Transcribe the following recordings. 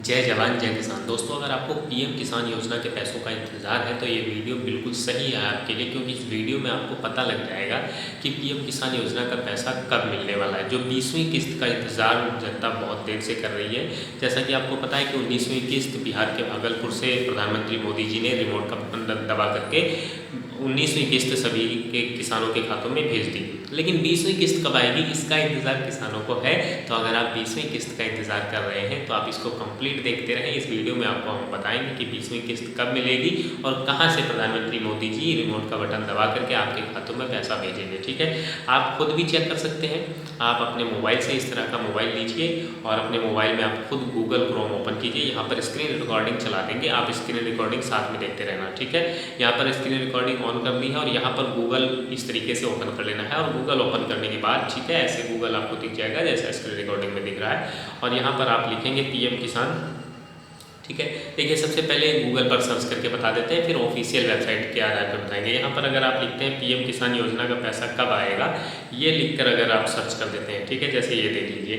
जय जवान जय किसान। दोस्तों, अगर आपको पीएम किसान योजना के पैसों का इंतज़ार है तो ये वीडियो बिल्कुल सही है आपके लिए, क्योंकि इस वीडियो में आपको पता लग जाएगा कि पीएम किसान योजना का पैसा कब मिलने वाला है। जो 20वीं किस्त का इंतज़ार जनता बहुत देर से कर रही है। जैसा कि आपको पता है कि 19वीं किस्त बिहार के भागलपुर से प्रधानमंत्री मोदी जी ने रिमोट का बटन दबा करके 19वीं किस्त सभी के किसानों के खातों में भेज दी। लेकिन 20वीं किस्त कब आएगी, इसका इंतज़ार किसानों को है। तो अगर आप 20वीं किस्त का इंतज़ार कर रहे हैं तो आप इसको कंप्लीट देखते रहें। इस वीडियो में आपको हम बताएंगे कि 20वीं किस्त कब मिलेगी और कहां से प्रधानमंत्री मोदी जी रिमोट का बटन दबा करके आपके खातों में पैसा भेजेंगे। ठीक है, आप खुद भी चेक कर सकते हैं। आप अपने मोबाइल से इस तरह का मोबाइल लीजिए और अपने मोबाइल में आप खुद गूगल क्रोम ओपन कीजिए। यहाँ पर स्क्रीन रिकॉर्डिंग चला देंगे, आप स्क्रीन रिकॉर्डिंग साथ में देखते रहना। ठीक है, यहाँ पर स्क्रीन रिकॉर्डिंग ऑन कर दी है और यहाँ पर गूगल इस तरीके से ओपन कर लेना है। और गूगल ओपन करने के बाद ठीक है, ऐसे गूगल आपको दिख जाएगा जैसा स्क्रीन रिकॉर्डिंग में दिख रहा है। और यहाँ पर आप लिखेंगे पीएम किसान। ठीक है, देखिए सबसे पहले गूगल पर सर्च करके बता देते हैं, फिर ऑफिशियल वेबसाइट के आधार पर बताएंगे। यहाँ पर अगर आप लिखते हैं पीएम किसान योजना का पैसा कब आएगा, ये लिखकर अगर आप सर्च कर देते हैं, ठीक है, जैसे ये देख लीजिए।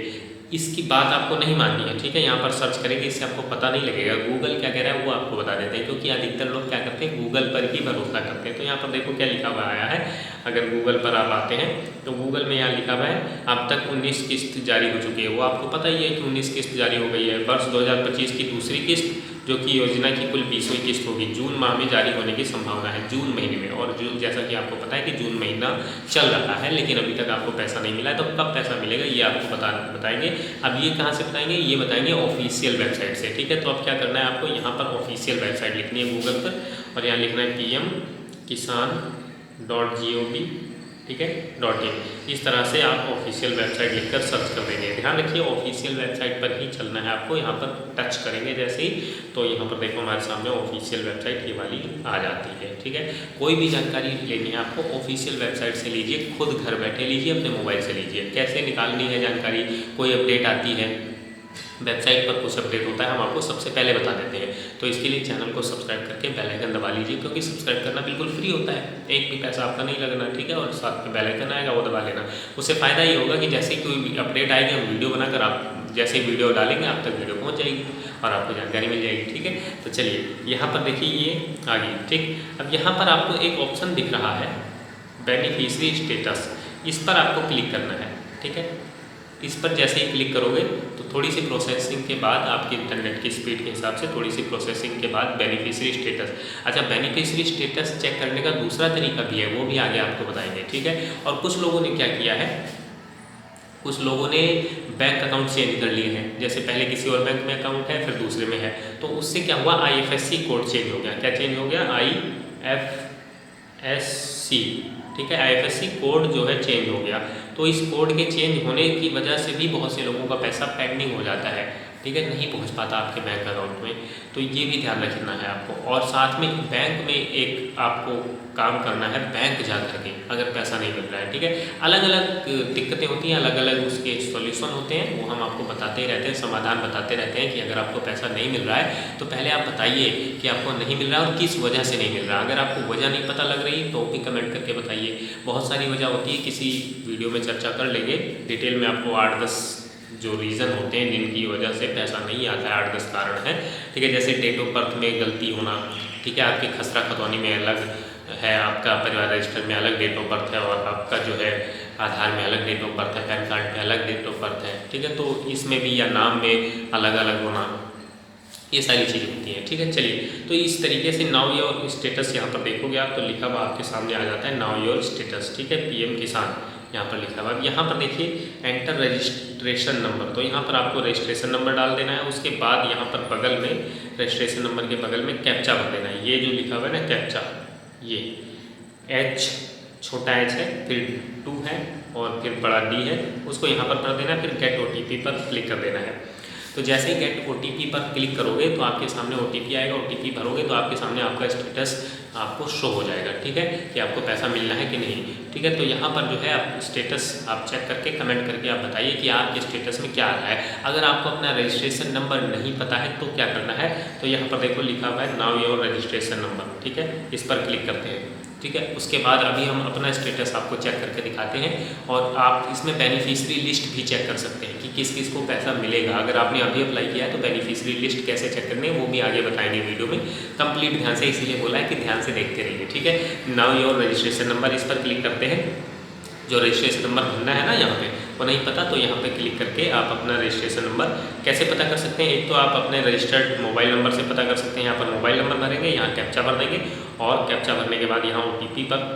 इसकी बात आपको नहीं माननी है, ठीक है, यहाँ पर सर्च करेंगे, इससे आपको पता नहीं लगेगा गूगल क्या कह रहा है वो आपको बता देते हैं, क्योंकि अधिकतर लोग क्या करते हैं गूगल पर ही भरोसा करते हैं। तो यहाँ पर देखो क्या लिखा हुआ आया है। अगर गूगल पर आप आते हैं तो गूगल में यहाँ लिखा हुआ है अब तक 19 किस्त जारी हो चुकी है। वो आपको पता ही है कि 19 किस्त जारी हो गई है। वर्ष 2025 की दूसरी किस्त जो कि योजना की कुल 20वीं किस्त होगी, जून माह में जारी होने की संभावना है, जून महीने में। और जून, जैसा कि आपको पता है कि जून महीना चल रहा है लेकिन अभी तक आपको पैसा नहीं मिला है। तो कब पैसा मिलेगा ये आपको बताएंगे। अब ये कहाँ से बताएंगे, ये बताएंगे ऑफिशियल वेबसाइट से। ठीक है, तो अब क्या करना है आपको, यहाँ पर ऑफिशियल वेबसाइट लिखनी है गूगल पर और यहाँ लिखना है pmkisan.gov, ठीक है, .in। इस तरह से आप ऑफिशियल वेबसाइट लिखकर सर्च कर देंगे। ध्यान रखिए ऑफिशियल वेबसाइट पर ही चलना है आपको। यहाँ पर टच करेंगे जैसे ही तो यहाँ पर देखो हमारे सामने ऑफिशियल वेबसाइट ये वाली आ जाती है। ठीक है, कोई भी जानकारी लेनी है आपको ऑफिशियल वेबसाइट से लीजिए, खुद घर बैठे लीजिए, अपने मोबाइल से लीजिए। कैसे निकालनी है जानकारी, कोई अपडेट आती है वेबसाइट पर, कुछ अपडेट होता है, हम आपको सबसे पहले बता देते हैं। तो इसके लिए चैनल को सब्सक्राइब करके बेल आइकन दबा लीजिए, क्योंकि सब्सक्राइब करना बिल्कुल फ्री होता है, एक भी पैसा आपका नहीं लगना। ठीक है, और साथ में बेल आइकन आएगा वो दबा लेना। उससे फ़ायदा ये होगा कि जैसे ही कोई अपडेट आएगी हम वीडियो बनाकर आप जैसे वीडियो डालेंगे आप तक वीडियो पहुँच जाएगी और आपको जानकारी मिल जाएगी। ठीक है, तो चलिए यहाँ पर देखिए ये आ गई। ठीक, अब यहाँ पर आपको एक ऑप्शन दिख रहा है बेनिफिशियरी स्टेटस, इस पर आपको क्लिक करना है। ठीक है, इस पर जैसे ही क्लिक करोगे तो थोड़ी सी प्रोसेसिंग के बाद आपके इंटरनेट की स्पीड के हिसाब से थोड़ी सी प्रोसेसिंग के बाद बेनिफिशियरी स्टेटस। अच्छा, बेनिफिशियरी स्टेटस चेक करने का दूसरा तरीका भी है, वो भी आगे आपको बताएंगे। ठीक है, और कुछ लोगों ने क्या किया है, कुछ लोगों ने बैंक अकाउंट चेंज कर लिए हैं। जैसे पहले किसी और बैंक में अकाउंट है फिर दूसरे में है, तो उससे क्या हुआ IFSC कोड चेंज हो गया। क्या चेंज हो गया, IFSC। ठीक है, IFSC कोड जो है चेंज हो गया। तो इस कोड के चेंज होने की वजह से भी बहुत से लोगों का पैसा पेंडिंग हो जाता है। ठीक है, नहीं पहुंच पाता आपके बैंक अकाउंट में, तो ये भी ध्यान रखना है आपको। और साथ में बैंक में एक आपको काम करना है, बैंक जा करके अगर पैसा नहीं मिल रहा है। ठीक है, अलग अलग दिक्कतें होती हैं, अलग अलग उसके सॉल्यूशन होते हैं, वो हम आपको बताते ही रहते हैं, समाधान बताते रहते हैं कि अगर आपको पैसा नहीं मिल रहा है तो पहले आप बताइए कि आपको नहीं मिल रहा है और किस वजह से नहीं मिल रहा। अगर आपको वजह नहीं पता लग रही तो भी कमेंट करके बताइए। बहुत सारी वजह होती है, किसी वीडियो में चर्चा कर लेंगे डिटेल में, आपको 8-10 जो रीज़न होते हैं जिनकी वजह से पैसा नहीं आता है, 8-10 कारण है। ठीक है, जैसे डेट ऑफ बर्थ में गलती होना। ठीक है, आपके खसरा खतौनी में अलग है, आपका परिवार रजिस्टर में अलग डेट ऑफ बर्थ है और आपका जो है आधार में अलग डेट ऑफ बर्थ है, पैन कार्ड में अलग डेट ऑफ बर्थ है। ठीक है, तो इसमें भी या नाम में अलग अलग होना, ये सारी चीज़ें होती हैं। ठीक है, चलिए तो इस तरीके से नाउ योर स्टेटस यहाँ पर देखोगे आप तो लिखा हुआ आपके सामने आ जाता है नाउ योर स्टेटस। ठीक है, पीएम किसान यहाँ पर लिखा हुआ। अब यहाँ पर देखिए एंटर रजिस्ट्रेशन नंबर, तो यहाँ पर आपको रजिस्ट्रेशन नंबर डाल देना है। उसके बाद यहाँ पर बगल में रजिस्ट्रेशन नंबर के बगल में कैप्चा भर देना है। ये जो लिखा हुआ है ना कैप्चा, ये H छोटा h है, फिर 2 है और फिर बड़ा D है, उसको यहाँ पर भर देना है। फिर गेट OTP पर क्लिक कर देना है। तो जैसे ही गेट OTP पर क्लिक करोगे तो आपके सामने OTP आएगा। OTP भरोगे तो आपके सामने आपका स्टेटस आपको शो हो जाएगा। ठीक है, कि आपको पैसा मिलना है कि नहीं। ठीक है, तो यहाँ पर जो है आप स्टेटस आप चेक करके कमेंट करके आप बताइए कि आपके स्टेटस में क्या आ रहा है। अगर आपको अपना रजिस्ट्रेशन नंबर नहीं पता है तो क्या करना है, तो यहाँ पर देखो लिखा हुआ है नाउ योर रजिस्ट्रेशन नंबर। ठीक है, इस पर क्लिक करते हैं। ठीक है। उसके बाद अभी हम अपना स्टेटस आपको चेक करके दिखाते हैं और आप इसमें बेनिफिशियरी लिस्ट भी चेक कर सकते हैं कि किस किस को पैसा मिलेगा। अगर आपने अभी अप्लाई किया है तो बेनिफिशियरी लिस्ट कैसे चेक करनी है वो भी आगे बताएंगे वीडियो में, कंप्लीट ध्यान से, इसीलिए बोला है कि ध्यान से देखते रहिए, ठीक है। नाउ योर रजिस्ट्रेशन नंबर, इस पर क्लिक करते हैं। जो रजिस्ट्रेशन नंबर भरना है ना यहाँ पे, वो नहीं पता तो यहाँ पे क्लिक करके आप अपना रजिस्ट्रेशन नंबर कैसे पता कर सकते हैं। एक तो आप अपने रजिस्टर्ड मोबाइल नंबर से पता कर सकते हैं, यहाँ पर मोबाइल नंबर भरेंगे, यहाँ कैप्चा भर देंगे और कैप्चा भरने के बाद यहाँ OTP पर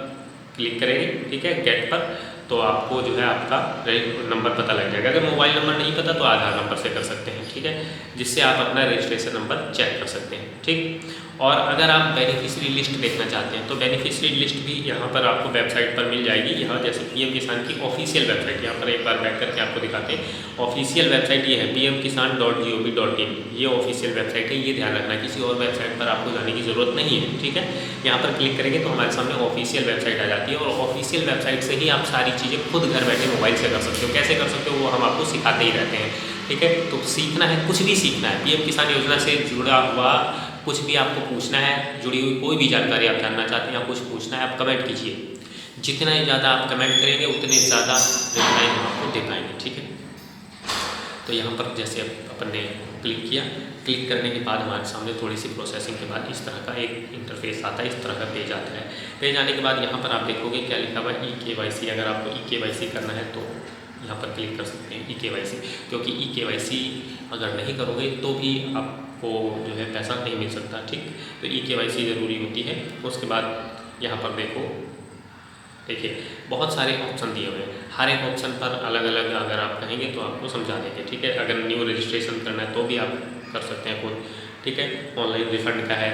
क्लिक करेंगे, ठीक है, गेट पर, तो आपको जो है आपका नंबर पता लग जाएगा। अगर मोबाइल नंबर नहीं पता तो आधार नंबर से कर सकते हैं, ठीक है, जिससे आप अपना रजिस्ट्रेशन नंबर चेक कर सकते हैं, ठीक। और अगर आप बेनिफिशियरी लिस्ट देखना चाहते हैं तो बेनिफिशियरी लिस्ट भी यहाँ पर आपको वेबसाइट पर मिल जाएगी। यहाँ जैसे PM किसान की ऑफिशियल वेबसाइट, यहाँ पर एक बार बैक करके आपको दिखाते हैं। ऑफिशियल वेबसाइट ये है pmkisan.gov.in, ये ऑफिशियल वेबसाइट है, ये ध्यान रखना, किसी और वेबसाइट पर आपको जाने की ज़रूरत नहीं है, ठीक है। यहाँ पर क्लिक करेंगे तो हमारे सामने ऑफिशियल वेबसाइट आ जाती है और ऑफिशियल वेबसाइट से ही आप सारी चीज़ें खुद घर बैठे मोबाइल से कर सकते हो। कैसे कर सकते हो वो हम आपको सिखाते ही रहते हैं, ठीक है। तो सीखना है, कुछ भी सीखना है, PM किसान योजना से जुड़ा हुआ कुछ भी आपको पूछना है, जुड़ी हुई कोई भी जानकारी आप जानना चाहते हैं या कुछ पूछना है, आप कमेंट कीजिए। जितना ही ज़्यादा आप कमेंट करेंगे उतने ज़्यादा रिप्लाई हम आपको दे पाएंगे, ठीक है। तो यहाँ पर जैसे अपन ने क्लिक किया, क्लिक करने के बाद हमारे सामने थोड़ी सी प्रोसेसिंग के बाद इस तरह का एक इंटरफेस आता है, इस तरह का पेज आता है। पेज आने के बाद यहाँ पर आप देखोगे क्या लिखा हुआ है, eKYC। अगर आपको eKYC करना है तो यहाँ पर क्लिक कर सकते हैं eKYC, क्योंकि eKYC अगर नहीं करोगे तो भी आपको जो है पैसा नहीं मिल सकता, ठीक। तो eKYC ज़रूरी होती है। उसके बाद यहाँ पर देखिए बहुत सारे ऑप्शन दिए हुए हैं, हर एक ऑप्शन पर अलग अलग अगर आप कहेंगे तो आपको समझा देंगे, ठीक है। अगर न्यू रजिस्ट्रेशन करना है तो भी आप कर सकते हैं कोई, ठीक है। ऑनलाइन रिफंड का है,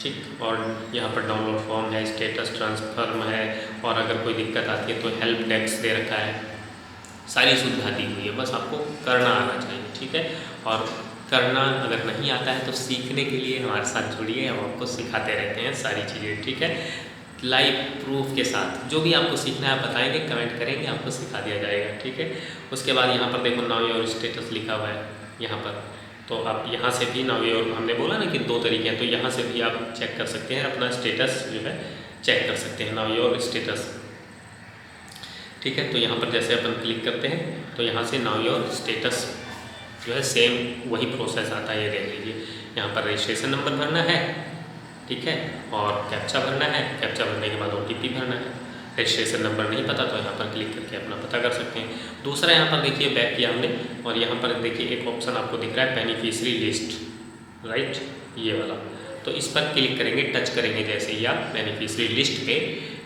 ठीक। और यहाँ पर डाउनलोड फॉर्म है, स्टेटस ट्रांसफर है, और अगर कोई दिक्कत आती है तो हेल्प डेस्क दे रखा है, सारी सुविधा दी हुई है, बस आपको करना आना चाहिए, ठीक है। और करना अगर नहीं आता है तो सीखने के लिए हमारे साथ जुड़िए, हम आपको सिखाते रहते हैं सारी चीज़ें, ठीक है, लाइव प्रूफ के साथ। जो भी आपको सीखना है आप बताएंगे, कमेंट करेंगे, आपको सिखा दिया जाएगा, ठीक है। उसके बाद यहाँ पर देखो नाउ योर स्टेटस लिखा हुआ है यहाँ पर, तो आप यहाँ से भी नाउ योर, हमने बोला ना कि 2 तरीके हैं, तो यहाँ से भी आप चेक कर सकते हैं, अपना स्टेटस जो है चेक कर सकते हैं, नाउ योर स्टेटस, ठीक है। तो यहाँ पर जैसे अपन क्लिक करते हैं तो यहाँ से नाउ योर स्टेटस जो है सेम वही प्रोसेस आता है, ये देख लीजिए। यहाँ पर रजिस्ट्रेशन नंबर भरना है, ठीक है, और कैप्चा भरना है, कैप्चा भरने के बाद OTP भरना है। रजिस्ट्रेशन नंबर नहीं पता तो यहाँ पर क्लिक करके अपना पता कर सकते हैं। दूसरा यहाँ पर देखिए बैक किया हमने, और यहाँ पर देखिए एक ऑप्शन आपको दिख रहा है बेनिफिशियरी लिस्ट, राइट, ये वाला, तो इस पर क्लिक करेंगे, टच करेंगे जैसे ही आप बेनिफिशियरी लिस्ट पे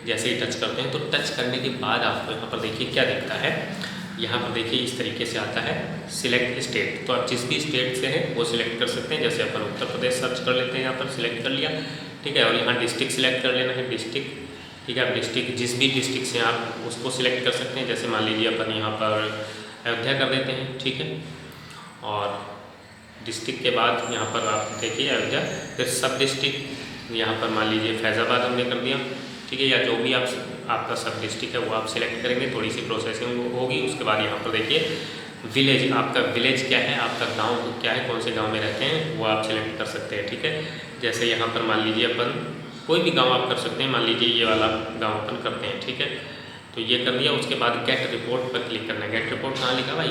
जैसे ही टच करते हैं तो टच करने के बाद आपको यहाँ पर देखिए क्या दिखता है। यहाँ पर देखिए इस तरीके से आता है सिलेक्ट स्टेट, तो आप जिस भी स्टेट से हैं वो सिलेक्ट कर सकते हैं। जैसे अपन उत्तर प्रदेश सर्च कर लेते हैं, यहाँ पर सिलेक्ट कर लिया, ठीक है। और यहाँ डिस्ट्रिक्ट सिलेक्ट कर लेना है, डिस्ट्रिक्ट, ठीक है। आप डिस्ट्रिक्ट जिस भी डिस्ट्रिक्ट से आप उसको सिलेक्ट कर सकते हैं। जैसे मान लीजिए अपन यहाँ पर अयोध्या कर देते हैं, ठीक है। और डिस्ट्रिक्ट के बाद यहाँ पर आप देखिए अयोध्या, फिर सब डिस्ट्रिक्ट यहाँ पर मान लीजिए फैज़ाबाद हमने कर दिया, ठीक है, या जो भी आपका सब डिस्ट्रिक्ट है वो आप सिलेक्ट करेंगे। थोड़ी सी प्रोसेसिंग होगी। उसके बाद यहाँ पर देखिए विलेज, आपका विलेज क्या है, आपका गांव क्या है, कौन से गांव में रहते हैं वो आप सिलेक्ट कर सकते हैं, ठीक है। जैसे यहाँ पर मान लीजिए अपन कोई भी गांव आप कर सकते हैं, मान लीजिए ये वाला गांव अपन करते हैं, ठीक है। तो ये कर दिया। उसके बाद गेट रिपोर्ट पर क्लिक करना है। गेट रिपोर्ट कहाँ लिखा हुआ है,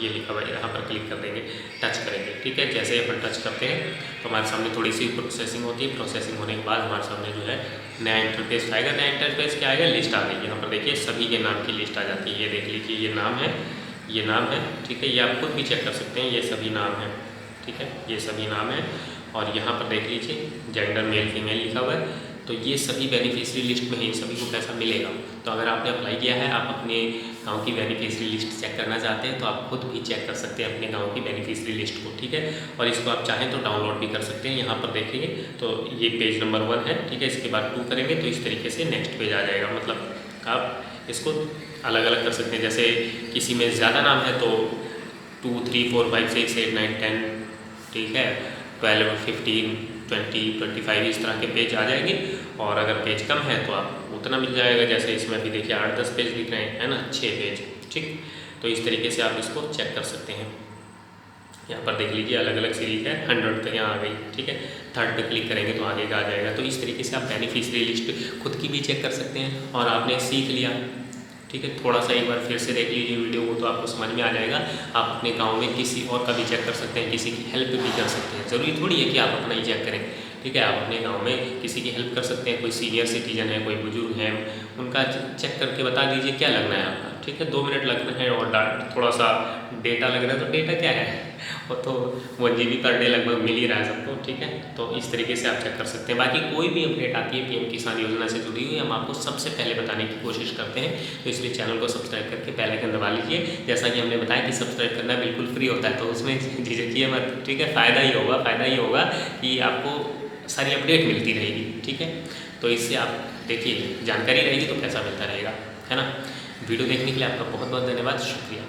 ये लिखा हुआ है, यहाँ पर क्लिक कर देंगे, टच करेंगे, ठीक है। जैसे अपन टच करते हैं तो हमारे सामने थोड़ी सी प्रोसेसिंग होती है। प्रोसेसिंग होने के बाद हमारे सामने जो है नया इंटरफेस आएगा। नया इंटरफेस क्या आएगा, लिस्ट आ गई। यहाँ पर देखिए सभी के नाम की लिस्ट आ जाती है, ये देख लीजिए, ये नाम है, ये नाम है, ठीक है। ये आप खुद भी चेक कर सकते हैं, ये सभी नाम है, ठीक है, ये सभी नाम है। और यहाँ पर देख लीजिए जेंडर मेल फीमेल लिखा हुआ है। तो ये सभी बेनिफिशियरी लिस्ट में ही सभी को पैसा मिलेगा। तो अगर आपने अप्लाई किया है, आप अपने गांव की बेनिफिशियरी लिस्ट चेक करना चाहते हैं तो आप खुद भी चेक कर सकते हैं अपने गांव की बेनिफिशियरी लिस्ट को, ठीक है। और इसको आप चाहें तो डाउनलोड भी कर सकते हैं। यहाँ पर देखिए तो ये पेज नंबर 1 है, ठीक है। इसके बाद 2 करेंगे तो इस तरीके से नेक्स्ट पेज आ जाएगा। मतलब आप इसको अलग अलग कर सकते हैं। जैसे किसी में ज़्यादा नाम है तो 2, 3, 4, 5, 6, 8, 9, 10, ठीक है, 12, 15, 20, 25 इस तरह के पेज आ जाएंगे। और अगर पेज कम है तो आप उतना मिल जाएगा। जैसे इसमें भी देखिए 8-10 पेज दिख रहे हैं, है ना, 6 पेज, ठीक। तो इस तरीके से आप इसको चेक कर सकते हैं, यहाँ पर देख लीजिए अलग अलग सीरीज है, 100 तक यहाँ आ गई, ठीक है। थर्ड पे क्लिक करेंगे तो आगे का आ जाएगा। तो इस तरीके से आप बेनिफिशियरी लिस्ट खुद की भी चेक कर सकते हैं। और आपने सीख लिया, ठीक है, थोड़ा सा एक बार फिर से देख लीजिए वीडियो को, तो आपको समझ में आ जाएगा। आप अपने गांव में किसी और का भी चेक कर सकते हैं, किसी की हेल्प भी कर सकते हैं। ज़रूरी थोड़ी है कि आप अपना ही चेक करें, ठीक है। आप अपने गांव में किसी की हेल्प कर सकते हैं, कोई सीनियर सिटीजन है, कोई बुजुर्ग है, उनका चेक करके बता दीजिए क्या लगना है आपका, ठीक है। 2 मिनट लगना है और थोड़ा सा डेटा लग रहा है, तो डेटा क्या है, वो तो 1 GB पर डे लगभग मिल ही रहा है सबको, ठीक है। तो इस तरीके से आप चेक कर सकते हैं। बाकी कोई भी अपडेट आती है पीएम किसान योजना से जुड़ी हुई, हम आपको सबसे पहले बताने की कोशिश करते हैं। तो इसलिए चैनल को सब्सक्राइब करके बेल आइकन दबा लीजिए। जैसा कि हमने बताया कि सब्सक्राइब करना बिल्कुल फ्री होता है, तो उसमें झिझकिए मत, ठीक है। फ़ायदा ही होगा कि आपको सारी अपडेट मिलती रहेगी, ठीक है। तो इससे आप देखिए जानकारी रहेगी तो पैसा मिलता रहेगा, है ना। वीडियो देखने के लिए आपका बहुत बहुत धन्यवाद, शुक्रिया।